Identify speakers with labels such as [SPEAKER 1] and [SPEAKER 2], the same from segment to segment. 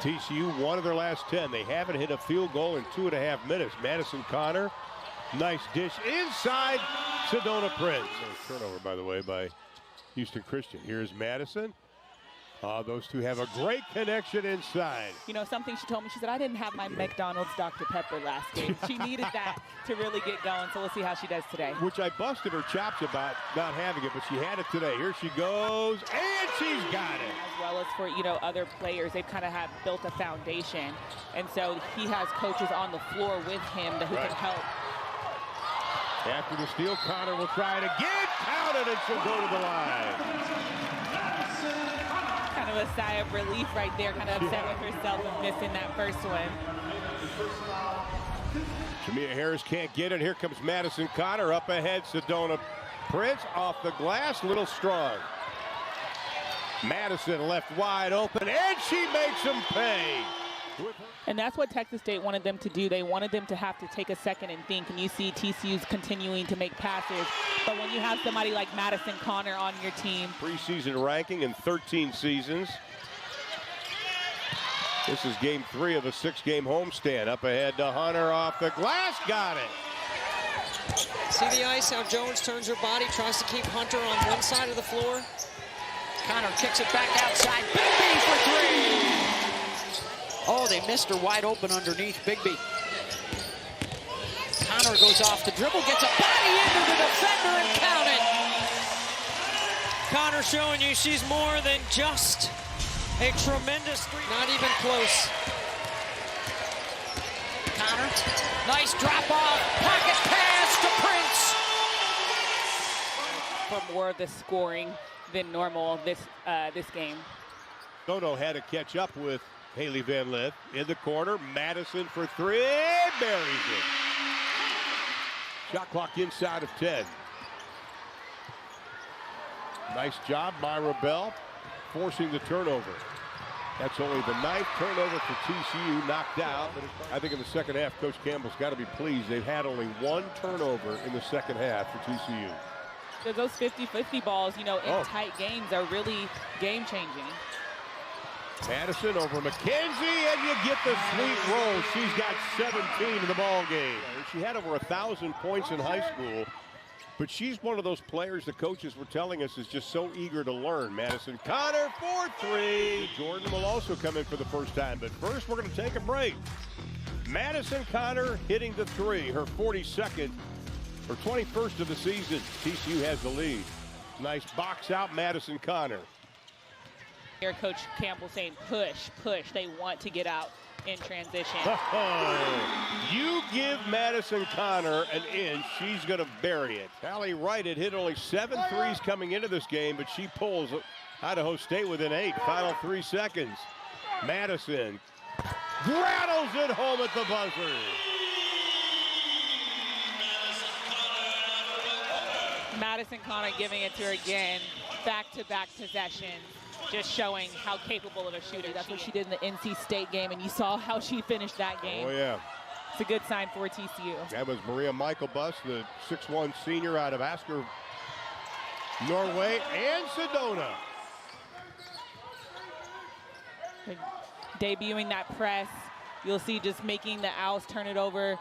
[SPEAKER 1] TCU, 1 of their last 10. They haven't hit a field goal in 2.5 minutes. Madison Connor, nice dish inside Sedona Prince. Turnover, by the way, by Houston Christian. Here's Madison. Those two have a great connection inside.
[SPEAKER 2] You know, something she told me, she said, I didn't have my McDonald's Dr. Pepper last game. She needed that to really get going, so we'll see how she does today.
[SPEAKER 1] Which I busted her chops about not having it, but she had it today. Here she goes, and she's got it.
[SPEAKER 2] As well as for, you know, other players, they've kind of have built a foundation. And so he has coaches on the floor with him who can help.
[SPEAKER 1] After the steal, Connor will try it again. Counted, and she'll go to the line.
[SPEAKER 2] Kind of a sigh of relief right there, kind of upset with herself of missing that first one.
[SPEAKER 1] Jamia Harris can't get it. Here comes Madison Connor up ahead. Sedona Prince off the glass, little strong. Madison left wide open, and she makes him pay.
[SPEAKER 2] And that's what Texas State wanted them to do. They wanted them to have to take a second and think, and you see TCU's continuing to make passes. But when you have somebody like Madison Connor on your team.
[SPEAKER 1] Preseason ranking in 13 seasons. This is game 3 of a 6-game homestand. Up ahead to Hunter off the glass, got it.
[SPEAKER 3] See the ice, how Jones turns her body, tries to keep Hunter on one side of the floor. Connor kicks it back outside, Bigby for 3! Oh, they missed her wide open underneath Bigby. Connor goes off the dribble, gets a body into the defender and count it. Connor showing you she's more than just a tremendous three. Not even close. Connor, nice drop off, pocket pass to Prince.
[SPEAKER 2] For more of the scoring than normal this game.
[SPEAKER 1] Dodo had to catch up with Haley Van Lith in the corner. Madison for 3, buries it. Shot clock inside of 10. Nice job, Myra Bell, forcing the turnover. That's only the 9th turnover for TCU, knocked out. I think in the second half, Coach Campbell's got to be pleased. They've had only 1 turnover in the second half for TCU.
[SPEAKER 2] Those 50-50 balls, you know, in tight games are really game-changing.
[SPEAKER 1] Madison over McKenzie, and you get the sweet roll. She's got 17 in the ball game. She had over 1,000 points in high school, but she's one of those players the coaches were telling us is just so eager to learn. Madison Connor for 3. Jordan will also come in for the first time, but first we're going to take a break. Madison Connor hitting the 3, her 42nd or 21st of the season. TCU has the lead. Nice box out, Madison Connor.
[SPEAKER 2] Here, Coach Campbell saying push, push. They want to get out in transition.
[SPEAKER 1] You give Madison Connor an inch, she's going to bury it. Callie Wright had hit only 7 threes coming into this game, but she pulls Idaho State within 8. Final 3 seconds. Madison rattles it home at the buzzer.
[SPEAKER 2] Madison Connor giving it to her again. Back-to-back possessions. Just showing how capable of a shooter. That's what she did in the NC State game, and you saw how she finished that game.
[SPEAKER 1] Oh, yeah.
[SPEAKER 2] It's a good sign for TCU.
[SPEAKER 1] That was Maria Michaelbus, the 6'1 senior out of Asker, Norway, and Sedona.
[SPEAKER 2] Debuting that press. You'll see just making the oust, turn it over.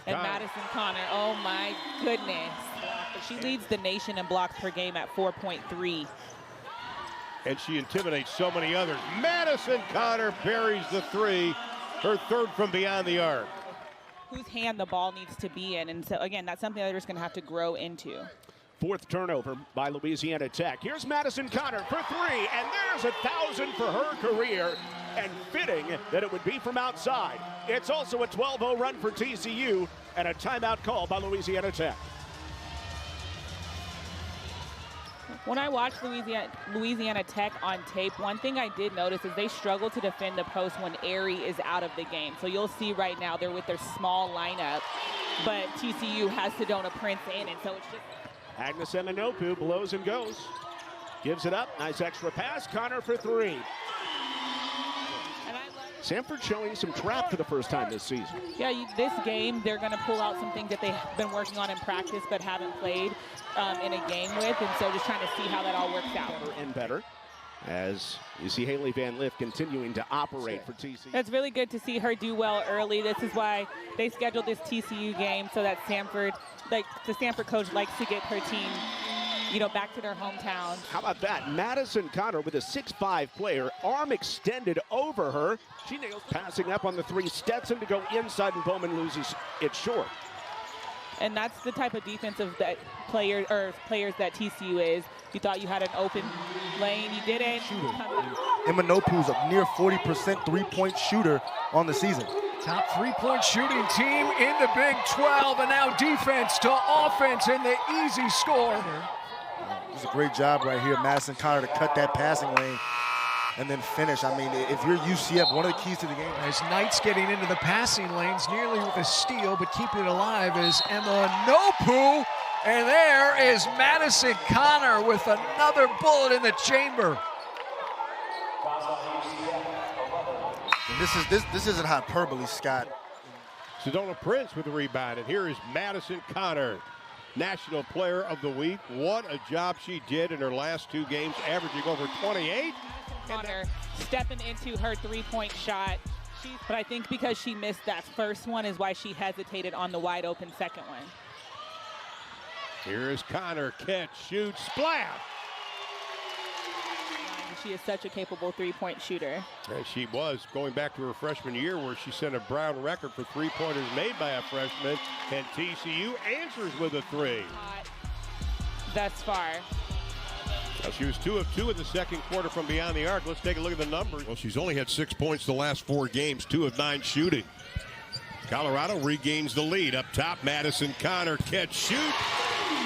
[SPEAKER 2] And Madison Connor, oh my goodness. She leads the nation in blocks per game at 4.3.
[SPEAKER 1] And she intimidates so many others. Madison Connor buries the 3, her 3rd from beyond the arc.
[SPEAKER 2] Whose hand the ball needs to be in. And so, again, that's something that they're just going to have to grow into.
[SPEAKER 4] 4th turnover by Louisiana Tech. Here's Madison Connor for 3, and there's 1,000 for her career. And fitting that it would be from outside. It's also a 12-0 run for TCU and a timeout call by Louisiana Tech.
[SPEAKER 2] When I watched Louisiana Tech on tape, one thing I did notice is they struggle to defend the post when Aerie is out of the game. So you'll see right now they're with their small lineup, but TCU has Sedona Prince in, and so it's just...
[SPEAKER 4] Agnes Eminoku blows and goes. Gives it up. Nice extra pass. Connor for 3. Sanford showing some trap for the first time this season.
[SPEAKER 2] Yeah, this game, they're going to pull out some things that they've been working on in practice but haven't played in a game with, and so just trying to see how that all works out.
[SPEAKER 4] Better and better. as you see Haley Van Lith continuing to operate for TCU.
[SPEAKER 2] It's really good to see her do well early. This is why they scheduled this TCU game so that the Stanford coach likes to get her team, back to their hometown.
[SPEAKER 4] How about that? Madison Connor with a 6'5" player, arm extended over her. She nails passing up on the 3. Stetson to go inside, and Bowman loses it short.
[SPEAKER 2] And that's the type of defensive players that TCU is. You thought you had an open lane, you didn't.
[SPEAKER 5] Emanopu's a near 40% three-point shooter on the season.
[SPEAKER 6] Top three-point shooting team in the Big 12, and now defense to offense and the easy score.
[SPEAKER 5] It's a great job right here, Madison Connor, to cut that passing lane and then finish. I mean, if you're UCF, one of the keys to the game.
[SPEAKER 6] As Knight's getting into the passing lanes, nearly with a steal, but keeping it alive is Emanopu. And there is Madison Connor with another bullet in the chamber.
[SPEAKER 5] And this isn't hyperbole, Scott.
[SPEAKER 1] Sedona Prince with the rebound, and here is Madison Connor, National Player of the Week. What a job she did in her last 2 games, averaging over 28.
[SPEAKER 2] Connor stepping into her three-point shot. But I think because she missed that first one is why she hesitated on the wide open second one.
[SPEAKER 1] Here is Connor, catch, shoot, splash.
[SPEAKER 2] She is such a capable three-point shooter.
[SPEAKER 1] And she was going back to her freshman year where she set a Brown record for three-pointers made by a freshman, and TCU answers with a 3.
[SPEAKER 2] Thus far.
[SPEAKER 1] Well, she was 2 of 2 in the second quarter from beyond the arc. Let's take a look at the numbers. Well, she's only had 6 points the last 4 games, 2 of 9 shooting. Colorado regains the lead. Up top, Madison Connor, catch, shoot.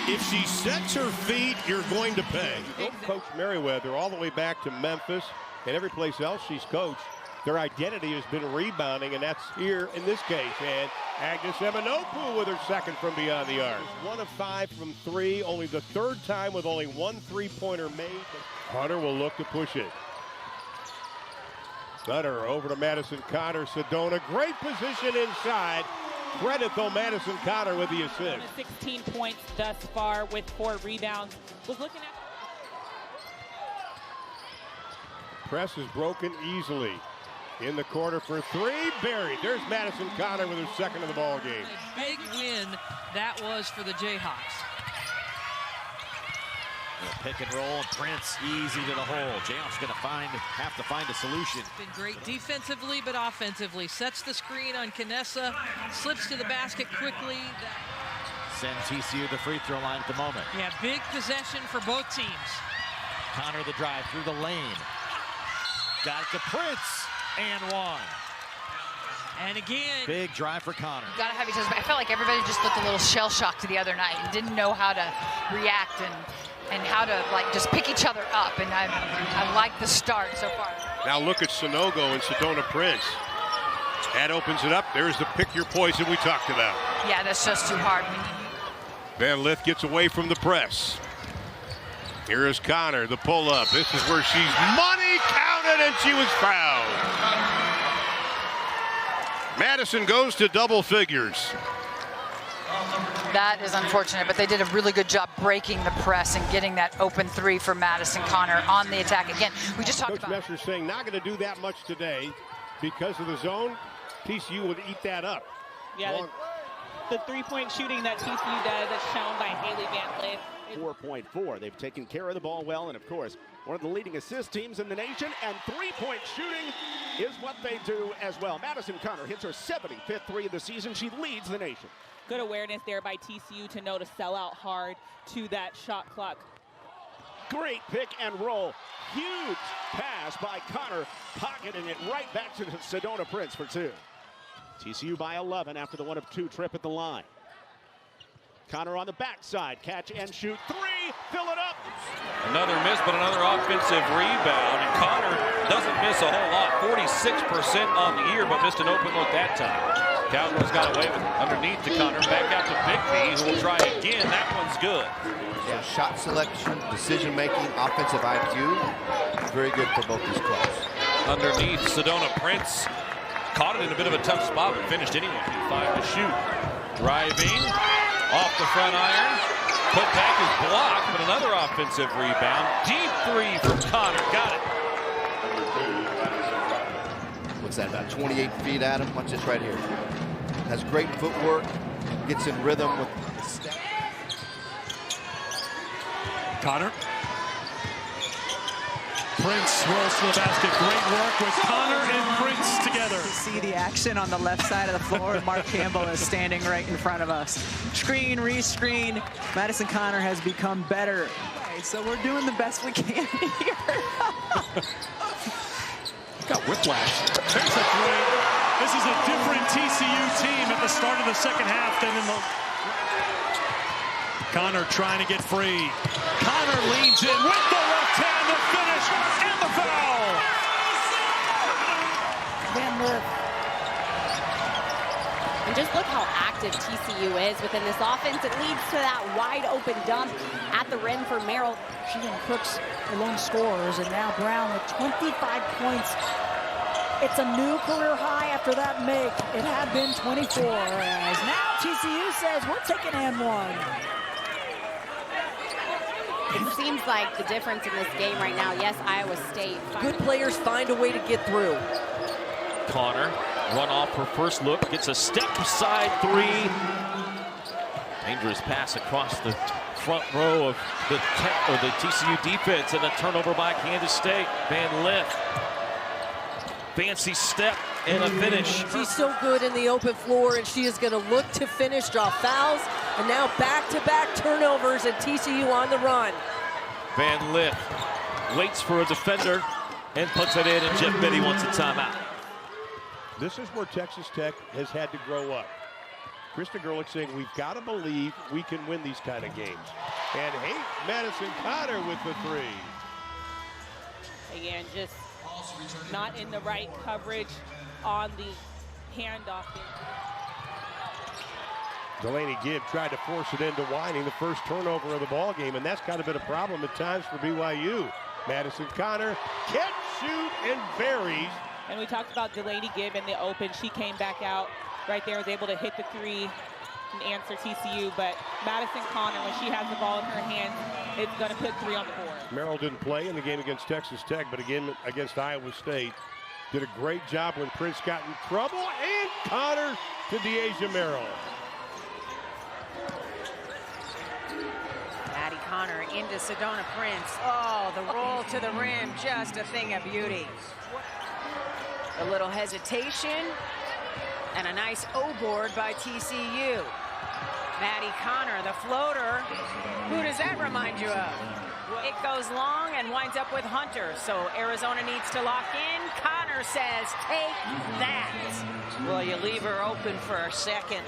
[SPEAKER 1] If she sets her feet, you're going to pay. Coach Merriweather all the way back to Memphis and every place else she's coached. Their identity has been rebounding, and that's here in this case. And Agnes Emanopu with her second from beyond the arc. 1 of 5 from 3, only the 3rd time with only 1 three-pointer made. Hunter will look to push it. Sutter over to Madison Connor. Sedona, great position inside. Credit, though, Madison Connor with the assist.
[SPEAKER 2] 16 points thus far with 4 rebounds. Was looking at.
[SPEAKER 1] Press is broken easily. In the corner for 3, buried. There's Madison Connor with her second of the ball game.
[SPEAKER 7] A big win that was for the Jayhawks.
[SPEAKER 8] Pick and roll, Prince easy to the hole. Jayhawks going to have to find a solution.
[SPEAKER 7] Been great defensively, but offensively. Sets the screen on Canessa, slips to the basket quickly.
[SPEAKER 8] Send TCU the free throw line at the moment.
[SPEAKER 7] Yeah, big possession for both teams.
[SPEAKER 8] Connor the drive through the lane. Got it to Prince, and 1.
[SPEAKER 7] And again,
[SPEAKER 8] big drive for Connor.
[SPEAKER 9] You gotta have each other. I felt like everybody just looked a little shell-shocked the other night and didn't know how to react and how to just pick each other up. And I like the start so far.
[SPEAKER 1] Now look at Sonogo and Sedona Prince. That opens it up. There's the pick your poison we talked about.
[SPEAKER 9] Yeah, that's just too hard.
[SPEAKER 1] Van Lith gets away from the press. Here is Connor, the pull-up. This is where she's money counted, and she was fouled. Madison goes to double figures.
[SPEAKER 9] That is unfortunate, but they did a really good job breaking the press and getting that open 3 for Madison Connor on the attack. Again, we just talked
[SPEAKER 1] about. Coach Messer's saying not going to do that much today because of the zone. TCU would eat that up.
[SPEAKER 2] Yeah, the three-point shooting that TCU does is shown by Haley Van Lith.
[SPEAKER 4] 4.4. They've taken care of the ball well, and of course, one of the leading assist teams in the nation, and three-point shooting is what they do as well. Madison Connor hits her 75th 3 of the season. She leads the nation.
[SPEAKER 2] Good awareness there by TCU to know to sell out hard to that shot clock.
[SPEAKER 4] Great pick and roll. Huge pass by Connor, pocketing it right back to Sedona Prince for 2. TCU by 11 after the 1 of 2 trip at the line. Connor on the backside, catch and shoot 3, fill it up.
[SPEAKER 10] Another miss, but another offensive rebound. And Connor doesn't miss a whole lot. 46% on the year, but missed an open look that time. Cowboys got away with it. Underneath to Connor, back out to Bigby, who will try again. That one's good.
[SPEAKER 11] Yeah, shot selection, decision-making, offensive IQ, very good for both these clubs.
[SPEAKER 10] Underneath, Sedona Prince caught it in a bit of a tough spot, but finished anyway. 5 to shoot. Driving, off the front iron, Putback is blocked, but another offensive rebound. Deep three from Connor. Got it.
[SPEAKER 11] What's that, about 28 feet, Adam? Watch this right here. Has great footwork, gets in rhythm with the step.
[SPEAKER 12] Connor. Prince rolls to the basket. Great work with Connor and Prince together.
[SPEAKER 13] You see the action on the left side of the floor. Mark Campbell is standing right in front of us. Screen, re-screen. Madison Connor has become better. So we're doing the best we can here.
[SPEAKER 12] Got whiplash. There's a three. This is a different TCU team at the start of the second half than in the... Connor trying to get free. Connor leans in with the left hand to finish, and the foul.
[SPEAKER 14] And just look how active TCU is within this offense. It leads to that wide open dump at the rim for Merrill.
[SPEAKER 15] She and Crooks alone scorers, and now Brown with 25 points. It's a new career high after that make. It had been 24, as now TCU says we're taking and one.
[SPEAKER 14] It seems like the difference in this game right now, yes, Iowa State.
[SPEAKER 16] Good players find a way to get through.
[SPEAKER 10] Connor, run off her first look, gets a step side three. Dangerous pass across the front row of the TCU defense, and a turnover by Kansas State. Van Lith. Fancy step and a finish.
[SPEAKER 16] She's so good in the open floor, and she is going to look to finish, draw fouls, and now back-to-back turnovers, and TCU on the run.
[SPEAKER 10] Van Lith waits for a defender and puts it in, and Jeff Biddy wants a timeout.
[SPEAKER 1] This is where Texas Tech has had to grow up. Krista Gerlich saying we've got to believe we can win these kind of games. And hey, Madison Connor with the three.
[SPEAKER 2] Again, just not in the right coverage on the handoff.
[SPEAKER 1] Delaney Gibb tried to force it into Whining, the first turnover of the ball game, and that's kind of been a problem at times for BYU. Madison Connor can't shoot and buries.
[SPEAKER 2] And we talked about Delaney Gibb in the open. She came back out right there, was able to hit the three and answer TCU. But Madison Connor, when she has the ball in her hands, it's going to put three on the board.
[SPEAKER 1] Merrill didn't play in the game against Texas Tech, but again against Iowa State. Did a great job when Prince got in trouble, and Connor to Deasia Merrill.
[SPEAKER 17] Maddie Connor into Sedona Prince. Oh, the roll to the rim, just a thing of beauty. A little hesitation, and a nice O-board by TCU. Maddie Connor, the floater. Who does that remind you of? It goes long and winds up with Hunter, so Arizona needs to lock in. Connor says, take that.
[SPEAKER 3] Well, you leave her open for a second.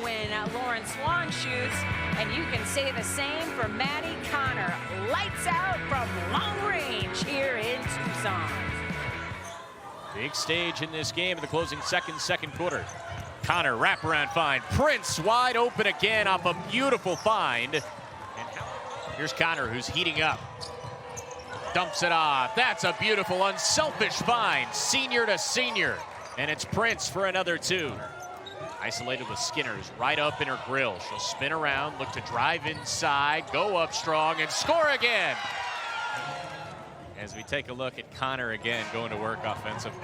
[SPEAKER 17] When Lauren Swan shoots, and you can say the same for Maddie Connor. Lights out from long range here in Tucson.
[SPEAKER 18] Big stage in this game in the closing second quarter. Connor, wraparound find. Prince wide open again off a beautiful find. And here's Connor, who's heating up. Dumps it off. That's a beautiful, unselfish find. Senior to senior. And it's Prince for another two. Isolated with Skinner's right up in her grill. She'll spin around, look to drive inside, go up strong, and score again. As we take a look at Connor again going to work offensively.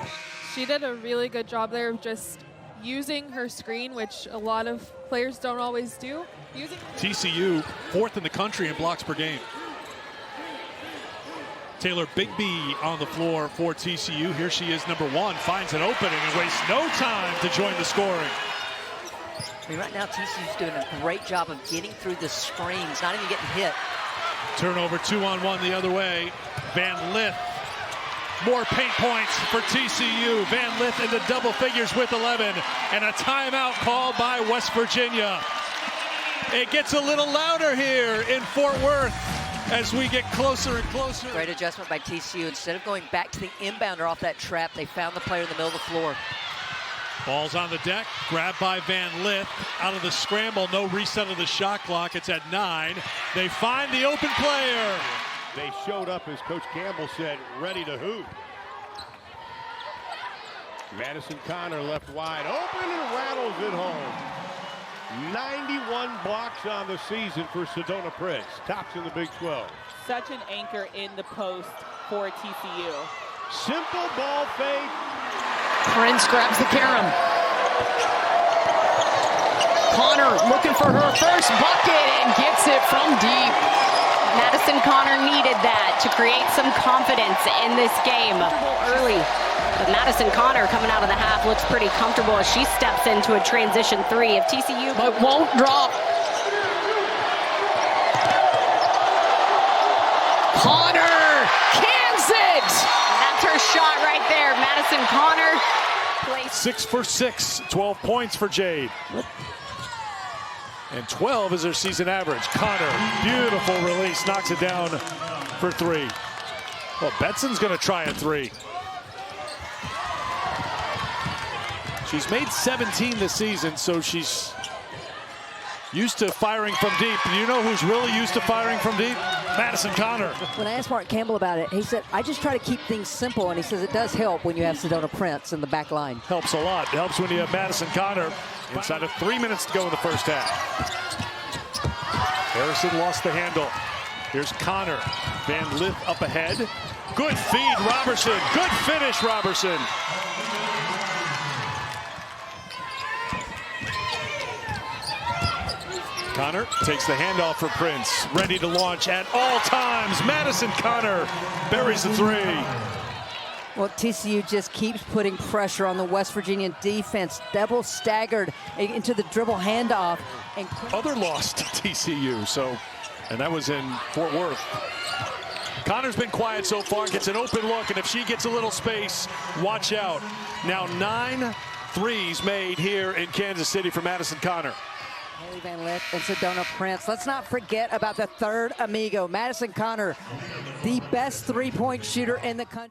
[SPEAKER 19] She did a really good job there of just using her screen, which a lot of players don't always do.
[SPEAKER 12] TCU, 4th in the country in blocks per game. Taylor Bigby on the floor for TCU. Here she is, number 1, finds an opening and wastes no time to join the scoring.
[SPEAKER 16] I mean, right now, TCU's doing a great job of getting through the screens, not even getting hit.
[SPEAKER 12] Turnover 2-on-1 the other way. Van Lith. More paint points for TCU. Van Lith into double figures with 11. And a timeout called by West Virginia. It gets a little louder here in Fort Worth as we get closer and closer.
[SPEAKER 16] Great adjustment by TCU. Instead of going back to the inbounder off that trap, they found the player in the middle of the floor.
[SPEAKER 12] Ball's on the deck, grabbed by Van Lith. Out of the scramble, no reset of the shot clock. It's at 9. They find the open player.
[SPEAKER 1] They showed up, as Coach Campbell said, ready to hoop. Madison Connor left wide open and rattles it home. 91 blocks on the season for Sedona Prince. Tops in the Big 12.
[SPEAKER 2] Such an anchor in the post for TCU.
[SPEAKER 1] Simple ball fake.
[SPEAKER 3] Prince grabs the carom. Connor looking for her first bucket and gets it from deep.
[SPEAKER 14] Madison Connor needed that to create some confidence in this game early. But Madison Connor coming out of the half looks pretty comfortable as she steps into a transition three of TCU.
[SPEAKER 3] But won't drop. Connor cans it!
[SPEAKER 14] That's her shot right there. Madison Connor plays
[SPEAKER 12] 6 for 6, 12 points for Jade. And 12 is her season average. Connor, beautiful release, knocks it down for 3. Well, Betson's going to try a 3. She's made 17 this season, so she's used to firing from deep. You know who's really used to firing from deep? Madison Connor.
[SPEAKER 15] When I asked Mark Campbell about it, he said, I just try to keep things simple, and he says it does help when you have Sedona Prince in the back line.
[SPEAKER 12] Helps a lot. It helps when you have Madison Connor inside of 3 minutes to go in the first half. Harrison lost the handle. Here's Connor. Van Lith up ahead. Good feed, Robertson. Good finish, Robertson. Connor takes the handoff for Prince. Ready to launch at all times. Madison Connor buries the 3.
[SPEAKER 15] Well, TCU just keeps putting pressure on the West Virginia defense. Double staggered into the dribble handoff. And
[SPEAKER 12] other loss to TCU, and that was in Fort Worth. Connor's been quiet so far, gets an open look, and if she gets a little space, watch out. Now 9 threes made here in Kansas City for Madison Connor.
[SPEAKER 15] Haley Van Lith and Sedona Prince. Let's not forget about the third amigo, Madison Connor, the best three-point shooter in the country.